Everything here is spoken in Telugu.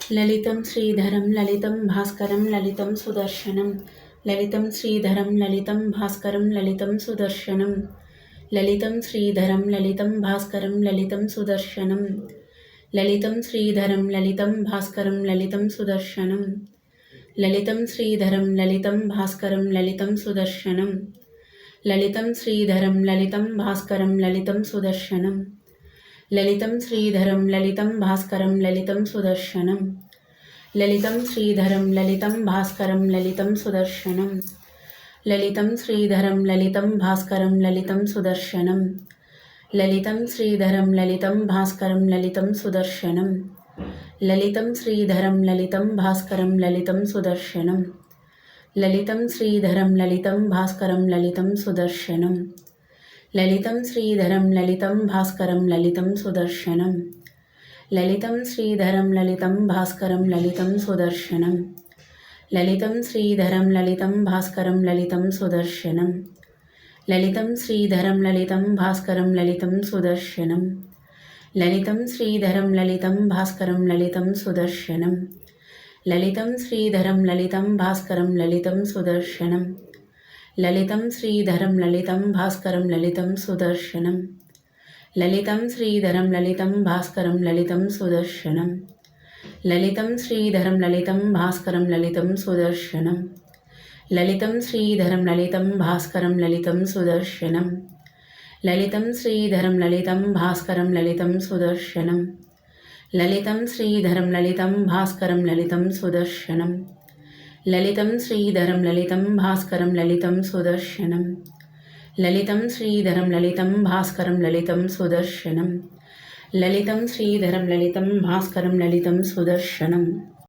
లలితం శ్రీధరం లలితం భాస్కరం లలితం సుదర్శనం లలితం శ్రీధరం లలితం భాస్కరం లలితం సుదర్శనం లలితం శ్రీధరం లలితం భాస్కరం లలితం సుదర్శనం లలితం శ్రీధరం లలితం భాస్కరం లలితం సుదర్శనం లలితం శ్రీధరం లలితం భాస్కరం లలితం సుదర్శనం లలితం శ్రీధరం లలితం భాస్కరం లలితం సుదర్శనం లలితం శ్రీధరం లలితం భాస్కరం లలితం సుదర్శనం లలితం శ్రీధరం లలితం భాస్కరం లలితం సుదర్శనం లలితం శ్రీధరం లలితం భాస్కరం లలితం సుదర్శనం లలితం శ్రీధరం లలితం భాస్కరం లలితం సుదర్శనం లలితం శ్రీధరం లలితం భాస్కరం లలితం సుదర్శనం లలితం శ్రీధరం లలితం భాస్కరం లలితం సుదర్శనం లలితం శ్రీధరం లలితం భాస్కరం లలితం సుదర్శనం లలితం శ్రీధరం లలితం భాస్కరం లలితం సుదర్శనం లలితం శ్రీధరం లలితం భాస్కరం లలితం సుదర్శనం లలితం శ్రీధరం లలితం భాస్కరం లలితం సుదర్శనం లలితం శ్రీధరం లలితం భాస్కరం లలితం సుదర్శనం లలితం శ్రీధరం లలితం భాస్కరం లలితం సుదర్శనం లలితం శ్రీధరం లలితం భాస్కరం లలితం సుదర్శనం లలితం శ్రీధరం లలితం భాస్కరం లలితం సుదర్శనం లలితం శ్రీధరం లలితం భాస్కరం లలితం సుదర్శనం లలితం శ్రీధరం లలితం భాస్కరం లలితం సుదర్శనం లలితం శ్రీధరం లలితం భాస్కరం లలితం సుదర్శనం లలితం శ్రీధరం లలితం భాస్కరం లలితం సుదర్శనం లలితం శ్రీధరం లలితం భాస్కరం లలితం సుదర్శనం లలితం శ్రీధరం లలితం భాస్కరం లలితం సుదర్శనం లలితం శ్రీధరం లలితం భాస్కరం లలితం సుదర్శనం